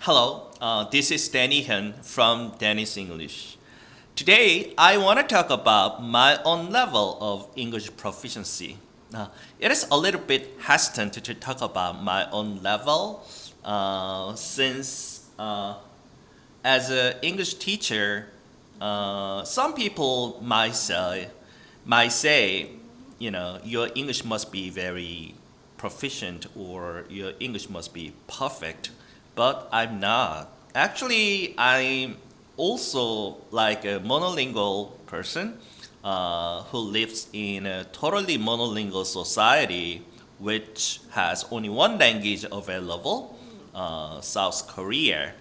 Hello, this is Danny Hyun from Danny's English. Today, I want to talk about my own level of English proficiency. It is a little bit hesitant to talk about my own level since, as an English teacher, some people might say, your English must be very proficient or your English must be perfect, but I'm not. Actually, I'm also like a monolingual person who lives in a totally monolingual society which has only one language available, South Korea.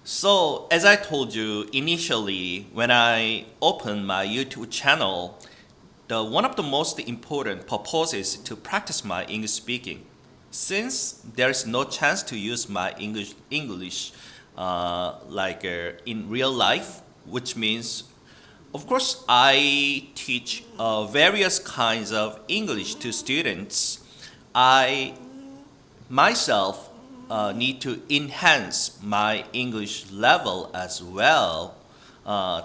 So, as I told you initially, when I opened my YouTube channel, one of the most important purposes to practice my English speaking. Since there is no chance to use my English in real life, which means, of course, I teach various kinds of English to students. I myself need to enhance my English level as well.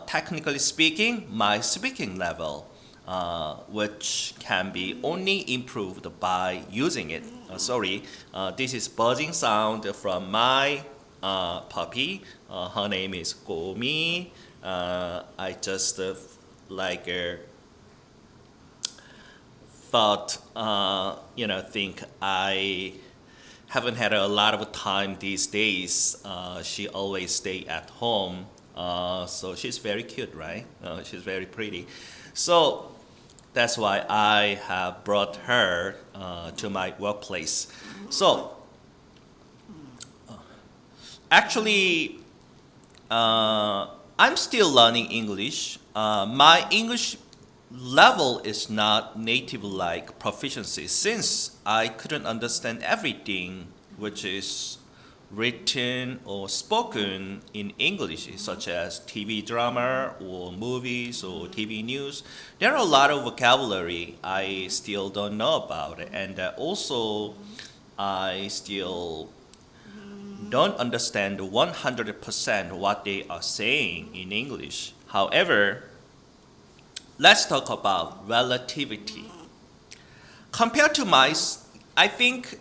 Technically speaking, my speaking level, which can be only improved by using it. Sorry, this is buzzing sound from my puppy. Her name is Gomi. I just thought, think I haven't had a lot of time these days. She always stay at home. So she's very cute, right? She's very pretty. So that's why I have brought her to my workplace. So actually, I'm still learning English. My English level is not native like proficiency since I couldn't understand everything which is written or spoken in English, such as TV drama or movies or TV news. There are a lot of vocabulary I still don't know about, and also I still don't understand 100% what they are saying in English. However, let's talk about relativity. Compared to I think,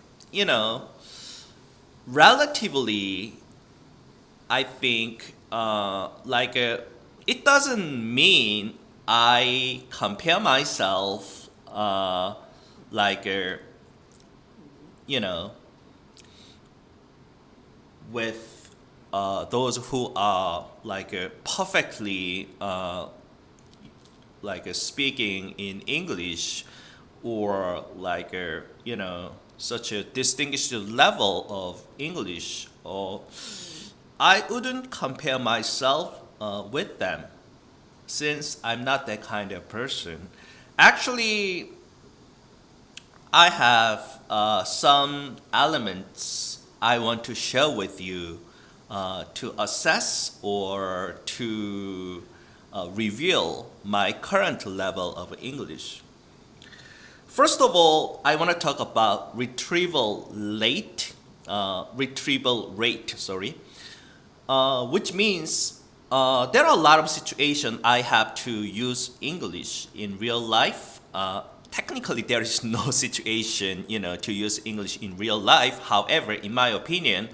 relatively, I think, it doesn't mean I compare myself, like, uh, you know, with those who are perfectly speaking in English or such a distinguished level of English, or I wouldn't compare myself with them since I'm not that kind of person. Actually, I have some elements I want to share with you to assess or to reveal my current level of English. First of all, I want to talk about retrieval rate, sorry, which means there are a lot of situations I have to use English in real life. Technically, there is no situation, to use English in real life. However, in my opinion,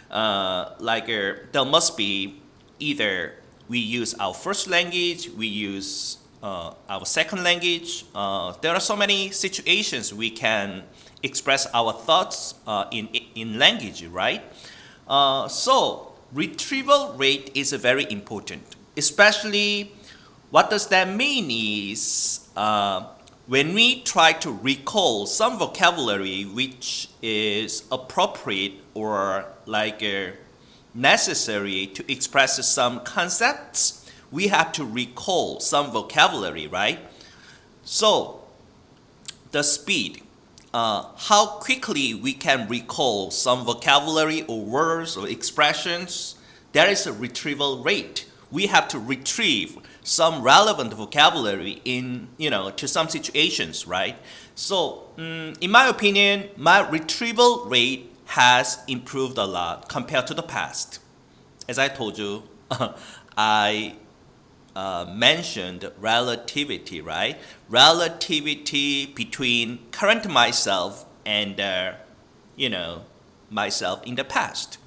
there must be either we use our first language, we use our second language. There are so many situations we can express our thoughts in language, right? So retrieval rate is very important. Especially, what does that mean is when we try to recall some vocabulary which is appropriate or necessary to express some concepts, we have to recall some vocabulary, right? So the speed, how quickly we can recall some vocabulary or words or expressions, there is a retrieval rate. We have to retrieve some relevant vocabulary to some situations, right? So in my opinion, my retrieval rate has improved a lot compared to the past. As I told you, I mentioned relativity, right? Relativity between current myself and, you know, myself in the past.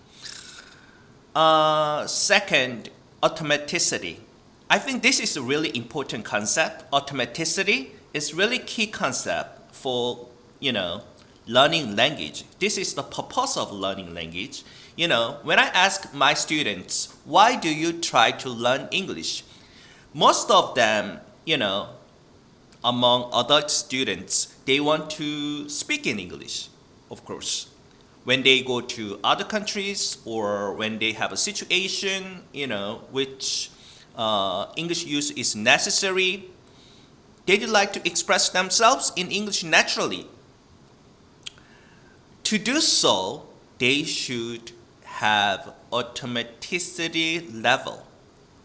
Second, automaticity. I think this is a really important concept. Automaticity is really key concept for, you know, learning language. This is the purpose of learning language. You know, when I ask my students, why do you try to learn English? Most of them, you know, among adult students, they want to speak in English, of course. When they go to other countries or when they have a situation, you know, which English use is necessary, they'd like to express themselves in English naturally. To do so, they should have automaticity level.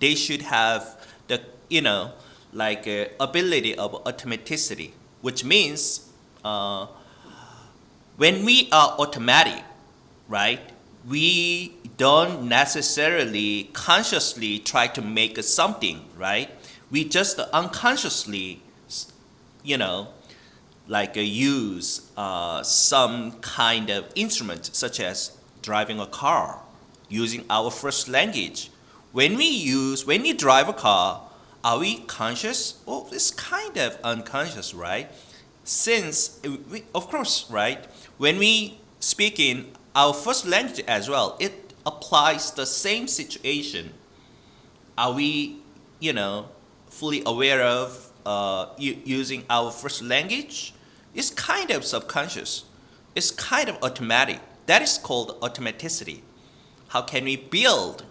They should have the, you know, like ability of automaticity, which means when we are automatic, right, we don't necessarily consciously try to make something, right? We just unconsciously, you know, like use some kind of instrument such as driving a car, using our first language. When we drive a car, are we conscious? Oh, it's kind of unconscious, right? Since, of course, right, when we speak in our first language as well, it applies the same situation. Are we, you know, fully aware of using our first language? It's kind of subconscious. It's kind of automatic. That is called automaticity. How can we build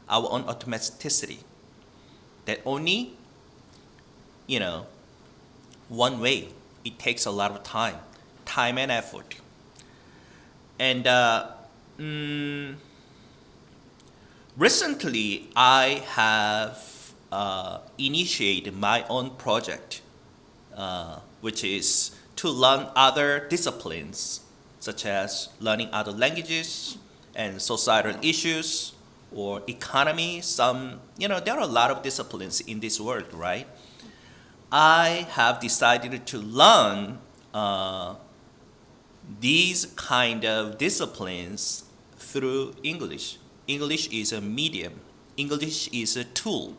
our own automaticity? That only, you know, one way. It takes a lot of time and effort. And recently, I have initiated my own project, which is to learn other disciplines, such as learning other languages and societal issues or economy. Some, you know, there are a lot of disciplines in this world, right? I have decided to learn these kind of disciplines through English. English is a medium. English is a tool.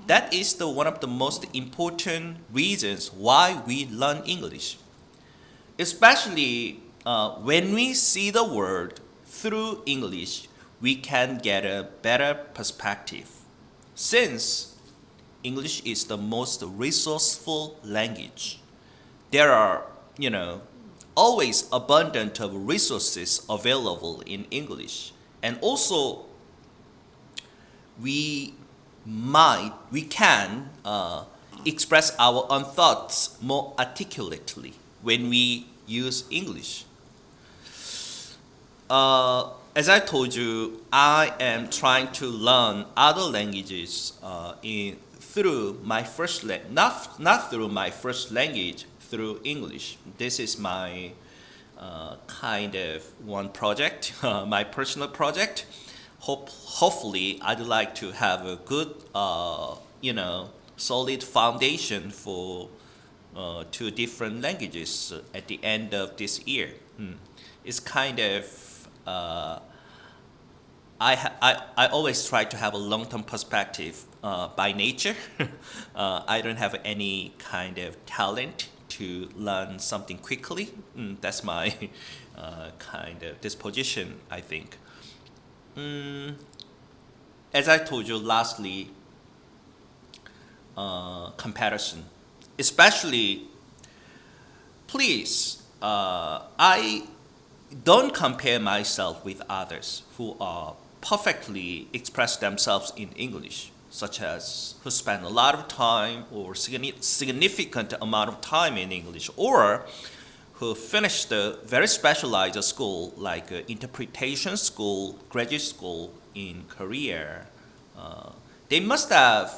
That is the one of the most important reasons why we learn English. Especially when we see the world through English, we can get a better perspective. Since English is the most resourceful language, there are, you know, always abundant of resources available in English. And also, we we can express our own thoughts more articulately when we use English. As I told you, I am trying to learn other languages through my not through my first language, through English. This is my kind of one project, my personal project. Hopefully, I'd like to have a good, you know, solid foundation for two different languages at the end of this year. It's kind of I always try to have a long-term perspective by nature. I don't have any kind of talent to learn something quickly. That's my kind of disposition, I think. As I told you, lastly, comparison. Especially, please, I don't compare myself with others who are perfectly express themselves in English, such as who spend a lot of time or significant amount of time in English, or who finished a very specialized school like interpretation school, graduate school in Korea. They must have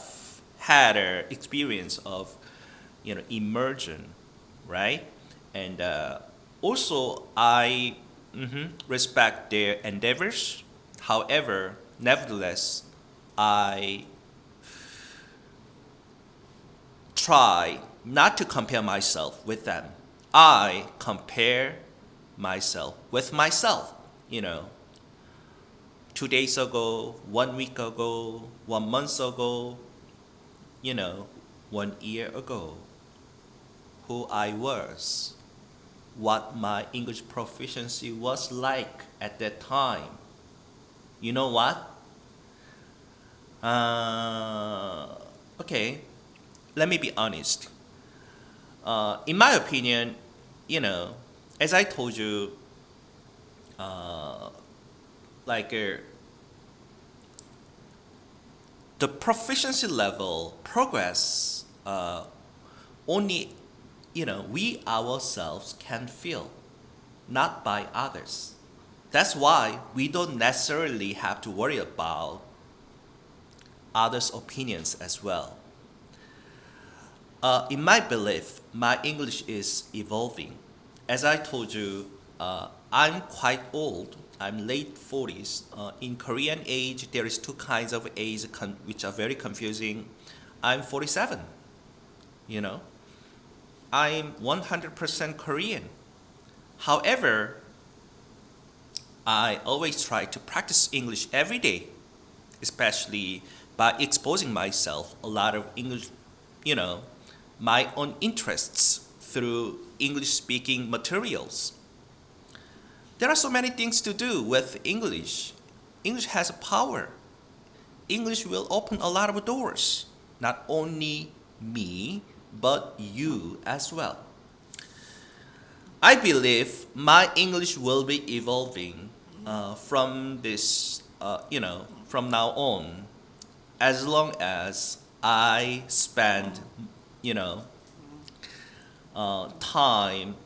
had an experience of, you know, immersion, right? And also, I respect their endeavors. However, nevertheless, I try not to compare myself with them. I compare myself with myself. You know, 2 days ago, 1 week ago, 1 month ago, you know, 1 year ago, who I was, what my English proficiency was like at that time. You know what? Uh, okay, let me be honest. In my opinion, you know, as I told you, uh, like the proficiency level progress only, we ourselves can feel, not by others. That's why we don't necessarily have to worry about others' opinions as well. In my belief, my English is evolving. As I told you, I'm quite old. I'm late 40s. In Korean age, there is two kinds of age which are very confusing. I'm 47, you know. I'm 100% Korean. However, I always try to practice English every day, especially by exposing myself a lot of English, you know, my own interests through English speaking materials. There are so many things to do with English. English has a power. English will open a lot of doors, not only me, but you as well. I believe my English will be evolving from from now on, as long as I spend, you know, time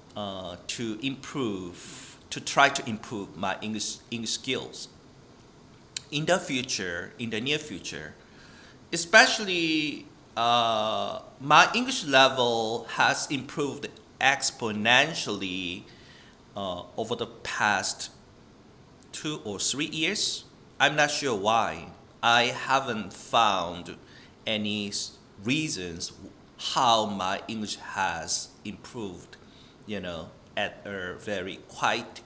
to try to improve my English skills in the future, in the near future. Especially, my English level has improved exponentially over the past 2 or 3 years. I'm not sure why. I haven't found any reasons how my English has improved, at a very quite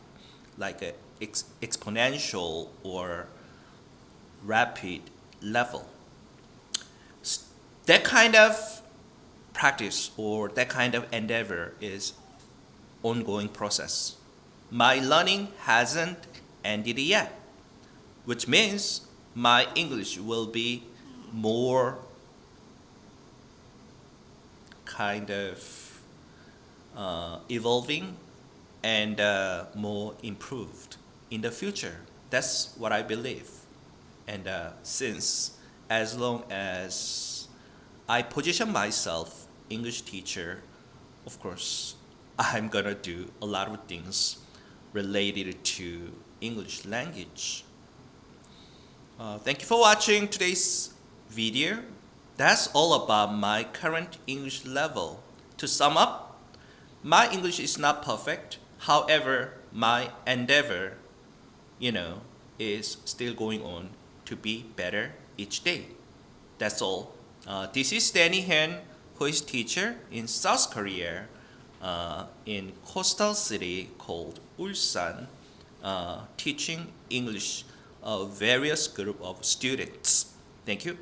like a exponential or rapid level. That kind of practice or that kind of endeavor is ongoing process. My learning hasn't ended yet, which means my English will be more kind of evolving and more improved in the future. That's what I believe. And since as long as I position myself English teacher, of course, I'm gonna do a lot of things related to English language. Thank you for watching today's video. That's all about my current English level. To sum up, my English is not perfect. However, my endeavor, is still going on to be better each day. That's all. This is Danny Hyun, who is teacher in South Korea, in coastal city called Ulsan, teaching English various group of students. Thank you.